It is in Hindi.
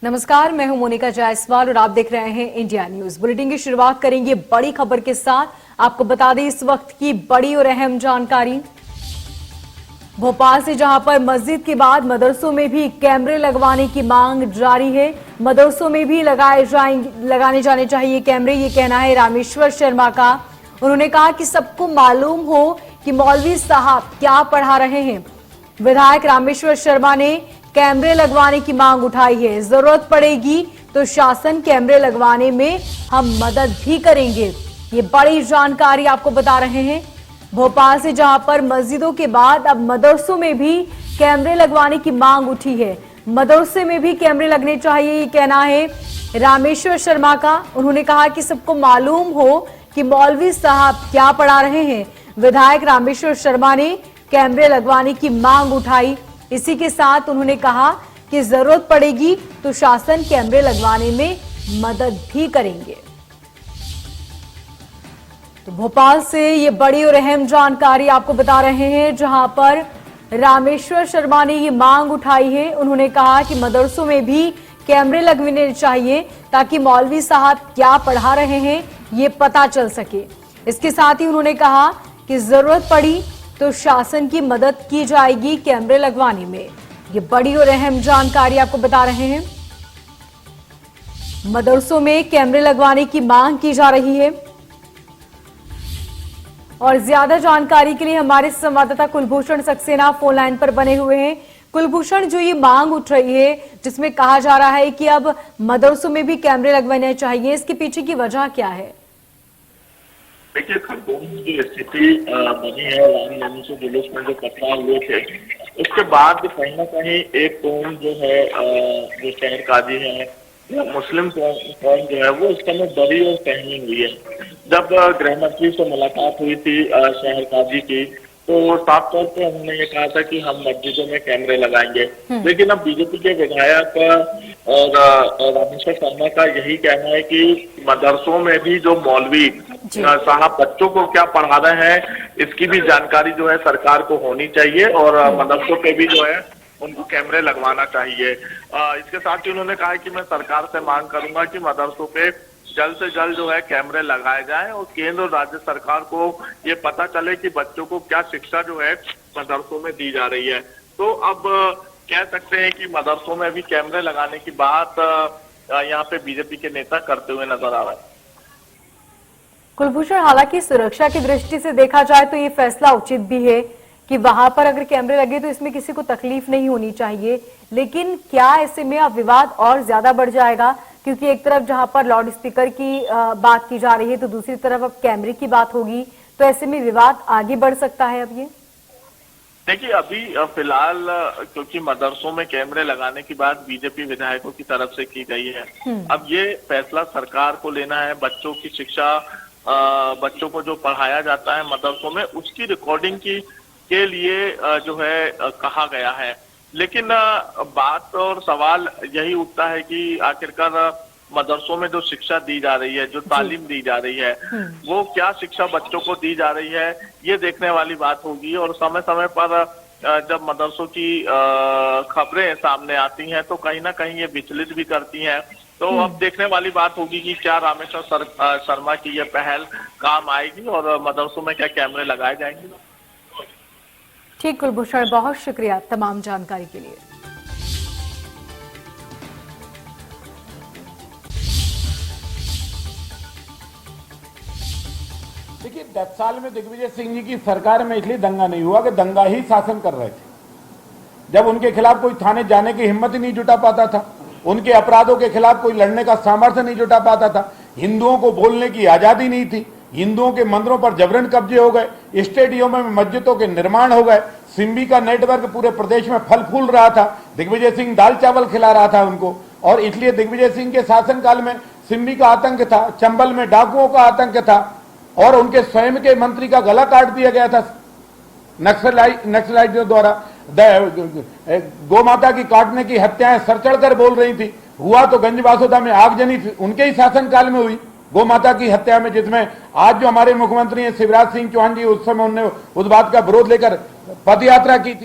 नमस्कार, मैं हूं मोनिका जायसवाल और आप देख रहे हैं इंडिया न्यूज बुलेटिन की शुरुआत करेंगे बड़ी खबर के साथ। आपको बता दें इस वक्त की बड़ी और अहम जानकारी भोपाल से, जहां पर मस्जिद के बाद मदरसों में भी कैमरे लगवाने की मांग जारी है। मदरसों में भी लगाने जाने चाहिए कैमरे, ये कहना है रामेश्वर शर्मा का। उन्होंने कहा कि सबको मालूम हो कि मौलवी साहब क्या पढ़ा रहे हैं। विधायक रामेश्वर शर्मा ने कैमरे लगवाने की मांग उठाई है। जरूरत पड़ेगी तो शासन कैमरे लगवाने में हम मदद भी करेंगे। ये बड़ी जानकारी आपको बता रहे हैं भोपाल से, जहां पर मस्जिदों के बाद अब मदरसों में भी कैमरे लगवाने की मांग उठी है। मदरसे में भी कैमरे लगने चाहिए, ये कहना है रामेश्वर शर्मा का। उन्होंने कहा कि सबको मालूम हो कि मौलवी साहब क्या पढ़ा रहे हैं। विधायक रामेश्वर शर्मा ने कैमरे लगवाने की मांग उठाई। इसी के साथ उन्होंने कहा कि जरूरत पड़ेगी तो शासन कैमरे लगवाने में मदद भी करेंगे। तो भोपाल से ये बड़ी और अहम जानकारी आपको बता रहे हैं, जहां पर रामेश्वर शर्मा ने ये मांग उठाई है। उन्होंने कहा कि मदरसों में भी कैमरे लगवाने चाहिए ताकि मौलवी साहब क्या पढ़ा रहे हैं ये पता चल सके। इसके साथ ही उन्होंने कहा कि जरूरत पड़ी तो शासन की मदद की जाएगी कैमरे लगवाने में। ये बड़ी और अहम जानकारी आपको बता रहे हैं। मदरसों में कैमरे लगवाने की मांग की जा रही है। और ज्यादा जानकारी के लिए हमारे संवाददाता कुलभूषण सक्सेना फोन लाइन पर बने हुए हैं। कुलभूषण, जो ये मांग उठ रही है जिसमें कहा जा रहा है कि अब मदरसों में भी कैमरे लगवाने चाहिए, इसके पीछे की वजह क्या है? देखिए, खरगोन की स्थिति बनी है रामनवमी से जुलूस में जो 15 लोग थे, उसके बाद कहीं ना कहीं एक कौम जो है, जो शहर काजी है या मुस्लिम कौम जो है वो इस समय बड़ी और सहमी हुई है। जब गृह मंत्री से मुलाकात हुई थी शहर काजी की, तो साफ तौर पर उन्होंने ये कहा था कि हम मस्जिदों में कैमरे लगाएंगे। लेकिन अब बीजेपी के विधायक और रामेश्वर शर्मा का यही कहना है कि मदरसों में भी जो मौलवी साहब बच्चों को क्या पढ़ा रहे हैं इसकी भी जानकारी जो है सरकार को होनी चाहिए और मदरसों पे भी जो है उनको कैमरे लगवाना चाहिए। इसके साथ ही उन्होंने कहा कि मैं सरकार से मांग करूंगा कि मदरसों पे जल्द से जल्द जो है कैमरे लगाए जाएं और केंद्र और राज्य सरकार को ये पता चले कि बच्चों को क्या शिक्षा जो है मदरसों में दी जा रही है। तो अब कह सकते हैं कि मदरसों में भी कैमरे लगाने की बात यहाँ पे बीजेपी के नेता करते हुए नजर आ रहे हैं। कुलभूषण, हालांकि सुरक्षा की दृष्टि से देखा जाए तो ये फैसला उचित भी है कि वहां पर अगर कैमरे लगे तो इसमें किसी को तकलीफ नहीं होनी चाहिए, लेकिन क्या ऐसे में अब विवाद और ज्यादा बढ़ जाएगा? क्योंकि एक तरफ जहां पर लाउड स्पीकर की बात की जा रही है तो दूसरी तरफ अब कैमरे की बात होगी, तो ऐसे में विवाद आगे बढ़ सकता है। अब ये देखिए, अभी फिलहाल क्योंकि मदरसों में कैमरे लगाने की बात बीजेपी विधायकों की तरफ से की गई है, अब ये फैसला सरकार को लेना है। बच्चों की शिक्षा, बच्चों को जो पढ़ाया जाता है मदरसों में उसकी रिकॉर्डिंग के लिए जो है कहा गया है। लेकिन बात और सवाल यही उठता है कि आखिरकार मदरसों में जो शिक्षा दी जा रही है, जो तालीम दी जा रही है, वो क्या शिक्षा बच्चों को दी जा रही है, ये देखने वाली बात होगी। और समय समय पर जब मदरसों की खबरें सामने आती हैं तो कहीं ना कहीं ये विचलित भी करती हैं। तो अब देखने वाली बात होगी कि क्या रामेश्वर शर्मा की ये पहल काम आएगी और मदरसों में क्या कैमरे लगाए जाएंगे। ठीक कुलभूषण, बहुत शुक्रिया तमाम जानकारी के लिए। देखिए, 10 साल में दिग्विजय सिंह जी की सरकार में इसलिए दंगा नहीं हुआ कि दंगा ही शासन कर रहे थे। जब उनके खिलाफ कोई थाने जाने की हिम्मत ही नहीं जुटा पाता था, उनके अपराधों के खिलाफ कोई लड़ने का सामर्थ्य नहीं जुटा पाता था, हिंदुओं को बोलने की आजादी नहीं थी, हिंदुओं के मंदिरों पर जबरन कब्जे हो गए, स्टेडियमों में मस्जिदों के निर्माण हो गए, सिम्बी का नेटवर्क पूरे प्रदेश में फल फूल रहा था, दिग्विजय सिंह दाल चावल खिला रहा था उनको। और इसलिए दिग्विजय सिंह के शासनकाल में सिम्बी का आतंक था, चंबल में डाकुओं का आतंक था और उनके स्वयं के मंत्री का गला काट दिया गया था नक्सलाइटों द्वारा। गौ माता की काटने की हत्याएं सर चढ़कर बोल रही थी। हुआ तो गंज बासोदा में आगजनी उनके ही शासनकाल में हुई गौ माता की हत्या में, जिसमें आज जो हमारे मुख्यमंत्री हैं शिवराज सिंह चौहान जी, उस समय उन्होंने उस बात का विरोध लेकर पद यात्रा की थी।